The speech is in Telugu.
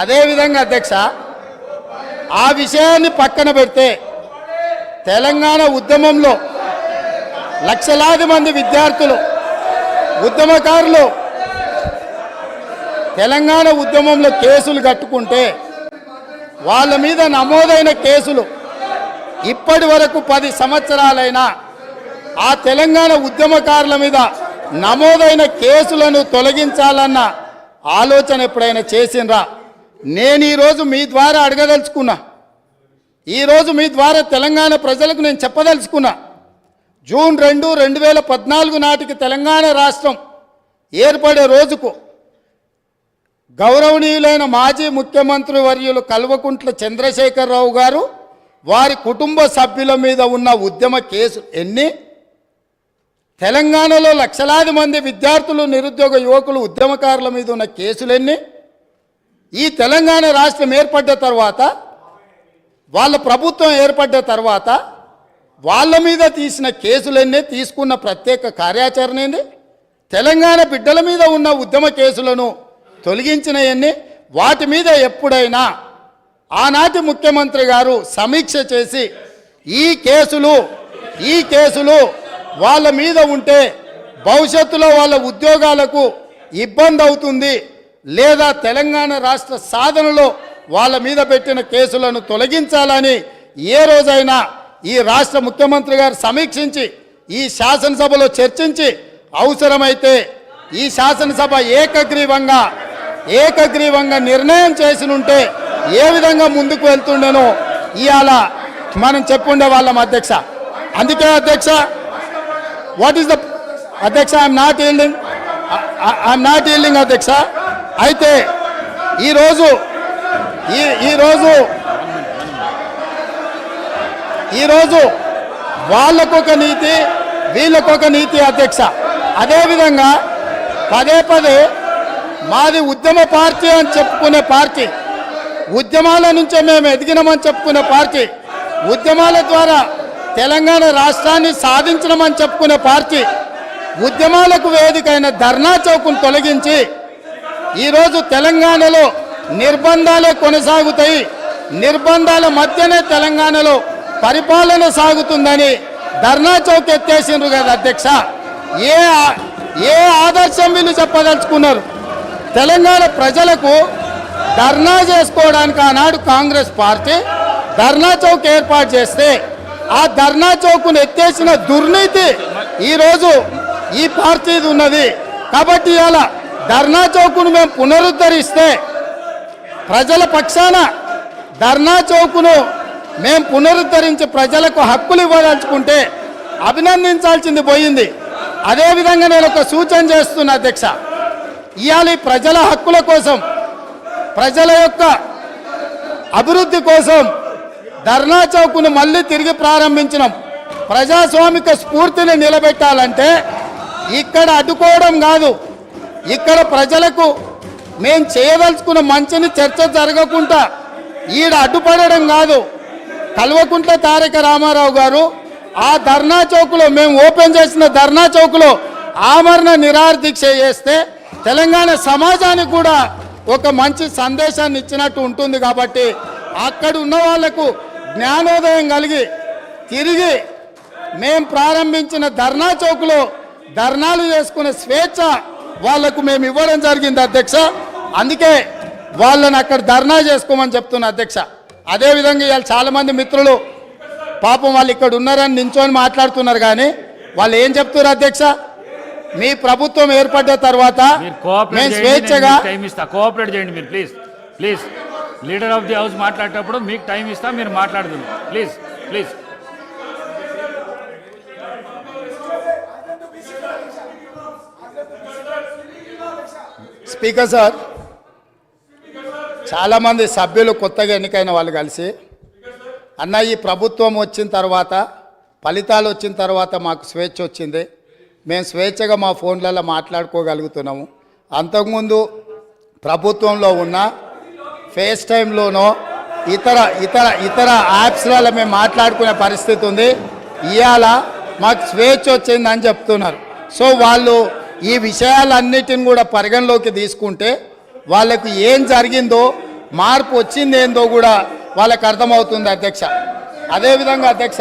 అదేవిధంగా అధ్యక్ష ఆ విషయాన్ని పక్కన పెడితే తెలంగాణ ఉద్యమంలో లక్షలాది మంది విద్యార్థులు ఉద్యమకారులు తెలంగాణ ఉద్యమంలో కేసులు కట్టుకుంటే వాళ్ళ మీద నమోదైన కేసులు ఇప్పటి వరకు 10 సంవత్సరాలైనా ఆ తెలంగాణ ఉద్యమకారుల మీద నమోదైన కేసులను తొలగించాలన్న ఆలోచన ఎప్పుడైనా చేసినరా? నేను ఈరోజు మీ ద్వారా అడగదలుచుకున్నా, ఈరోజు మీ ద్వారా తెలంగాణ ప్రజలకు నేను చెప్పదలుచుకున్నా. జూన్ 2, 2014 నాటికి తెలంగాణ రాష్ట్రం ఏర్పడే రోజుకు గౌరవనీయులైన మాజీ ముఖ్యమంత్రి వర్యులు కల్వకుంట్ల చంద్రశేఖరరావు గారు వారి కుటుంబ సభ్యుల మీద ఉన్న ఉద్యమ కేసు ఎన్ని? తెలంగాణలో లక్షలాది మంది విద్యార్థులు నిరుద్యోగ యువకులు ఉద్యమకారుల మీద ఉన్న కేసులెన్ని? ఈ తెలంగాణ రాష్ట్రం ఏర్పడ్డ తర్వాత వాళ్ళ ప్రభుత్వం ఏర్పడ్డ తర్వాత వాళ్ళ మీద తీసిన కేసులన్నీ, తీసుకున్న ప్రత్యేక కార్యాచరణ ఏంది? తెలంగాణ బిడ్డల మీద ఉన్న ఉద్యమ కేసులను తొలగించినవన్నీ, వాటి మీద ఎప్పుడైనా ఆనాటి ముఖ్యమంత్రి గారు సమీక్ష చేసి ఈ కేసులు వాళ్ళ మీద ఉంటే భవిష్యత్తులో వాళ్ళ ఉద్యోగాలకు ఇబ్బంది అవుతుంది, లేదా తెలంగాణ రాష్ట్ర సాధనలో వాళ్ళ మీద పెట్టిన కేసులను తొలగించాలని ఏ రోజైనా ఈ రాష్ట్ర ముఖ్యమంత్రి గారు సమీక్షించి ఈ శాసనసభలో చర్చించి అవసరమైతే ఈ శాసనసభ ఏకగ్రీవంగా నిర్ణయం చేసినుంటే ఏ విధంగా ముందుకు వెళ్తుండేనో ఇవాళ మనం చెప్పుండే వాళ్ళం అధ్యక్ష. అందుకే అధ్యక్ష, వాట్ ఈస్ ద అధ్యక్ష, ఐఎమ్ నాట్ ఈల్డింగ్ అధ్యక్ష. అయితే ఈరోజు వాళ్ళకొక నీతి, వీళ్ళకొక నీతి అధ్యక్ష. అదేవిధంగా పదే మాది ఉద్యమ పార్టీ అని చెప్పుకునే పార్టీ, ఉద్యమాల నుంచే మేము ఎదిగినామని చెప్పుకునే పార్టీ, ఉద్యమాల ద్వారా తెలంగాణ రాష్ట్రాన్ని సాధించడమని చెప్పుకునే పార్టీ, ఉద్యమాలకు వేదికైన ధర్నా చౌక్ను తొలగించి ఈరోజు తెలంగాణలో నిర్బంధాలే కొనసాగుతాయి, నిర్బంధాల మధ్యనే తెలంగాణలో పరిపాలన సాగుతుందని ధర్నా చౌక్ ఎత్తేసిండ్రు కదా అధ్యక్ష. ఏ ఆదర్శం వీళ్ళు చెప్పదలుచుకున్నారు? తెలంగాణ ప్రజలకు ధర్నా చేసుకోవడానికి ఆనాడు కాంగ్రెస్ పార్టీ ధర్నా చౌక్ ఏర్పాటు చేస్తే ఆ ధర్నా చౌక్ను ఎత్తేసిన దుర్నీతి ఈరోజు ఈ పార్టీది ఉన్నది. కాబట్టి ఇవాళ ధర్నా చౌక్ను మేము పునరుద్ధరిస్తే, ప్రజల పక్షాన ధర్నా చౌక్ను మేము పునరుద్ధరించి ప్రజలకు హక్కులు ఇవ్వదలుచుకుంటే అభినందించాల్సింది పోయింది. అదేవిధంగా నేను ఒక సూచన చేస్తున్నా అధ్యక్ష, ఇవాళ ప్రజల హక్కుల కోసం, ప్రజల యొక్క అభివృద్ధి కోసం ధర్నా చౌక్ను మళ్ళీ తిరిగి ప్రారంభించినాం. ప్రజాస్వామిక స్ఫూర్తిని నిలబెట్టాలంటే ఇక్కడ అడ్డుకోవడం కాదు, ఇక్కడ ప్రజలకు మేము చేయదలుచుకున్న మంచిని చర్చ జరగకుండా ఈడ అడ్డుపడడం కాదు. కల్వకుంట్ల తారక రామారావు గారు ఆ ధర్నా చౌక్లో, మేము ఓపెన్ చేసిన ధర్నా చౌక్లో ఆమరణ నిరాహార దీక్ష చేస్తే తెలంగాణ సమాజానికి కూడా ఒక మంచి సందేశాన్ని ఇచ్చినట్టు ఉంటుంది. కాబట్టి అక్కడ ఉన్న వాళ్లకు జ్ఞానోదయం కలిగి తిరిగి మేము ప్రారంభించిన ధర్నా చౌక్లో ధర్నాలు చేసుకునే స్వేచ్ఛ వాళ్లకు మేము ఇవ్వడం జరిగింది అధ్యక్ష. అందుకే వాళ్ళని అక్కడ ధర్నా చేసుకోమని చెప్తున్నా అధ్యక్ష. అదేవిధంగా ఇవాళ చాలామంది మిత్రులు పాపం వాళ్ళు ఇక్కడ ఉన్నారని నించొని మాట్లాడుతున్నారు, కానీ వాళ్ళు ఏం చెప్తున్నారు అధ్యక్ష? మీ ప్రభుత్వం ఏర్పడ్డ తర్వాత మేము స్వేచ్ఛగా కోఆపరేట్ చేయండి మీరు, please. Leader of the house మాట్లాడేటప్పుడు మీకు టైం ఇస్తా, మీరు మాట్లాడుతున్నారు ప్లీజ్. స్పీకర్ సార్, చాలామంది సభ్యులు కొత్తగా ఎన్నికైన వాళ్ళు కలిసి అన్న ఈ ప్రభుత్వం వచ్చిన తర్వాత, ఫలితాలు వచ్చిన తర్వాత మాకు స్వేచ్ఛ వచ్చింది, మేము స్వేచ్ఛగా మా ఫోన్లలో మాట్లాడుకోగలుగుతున్నాము. అంతకుముందు ప్రభుత్వంలో ఉన్న ఫేస్ టైంలోనో ఇతర యాప్స్లలో మేము మాట్లాడుకునే పరిస్థితి ఉంది. ఇవాళ మాకు స్వేచ్ఛ వచ్చిందని చెప్తున్నారు. సో వాళ్ళు ఈ విషయాలన్నిటిని కూడా పరిగణలోకి తీసుకుంటే వాళ్ళకు ఏం జరిగిందో మార్పు వచ్చిందేందో కూడా వాళ్ళకి అర్థమవుతుంది అధ్యక్ష. అదేవిధంగా అధ్యక్ష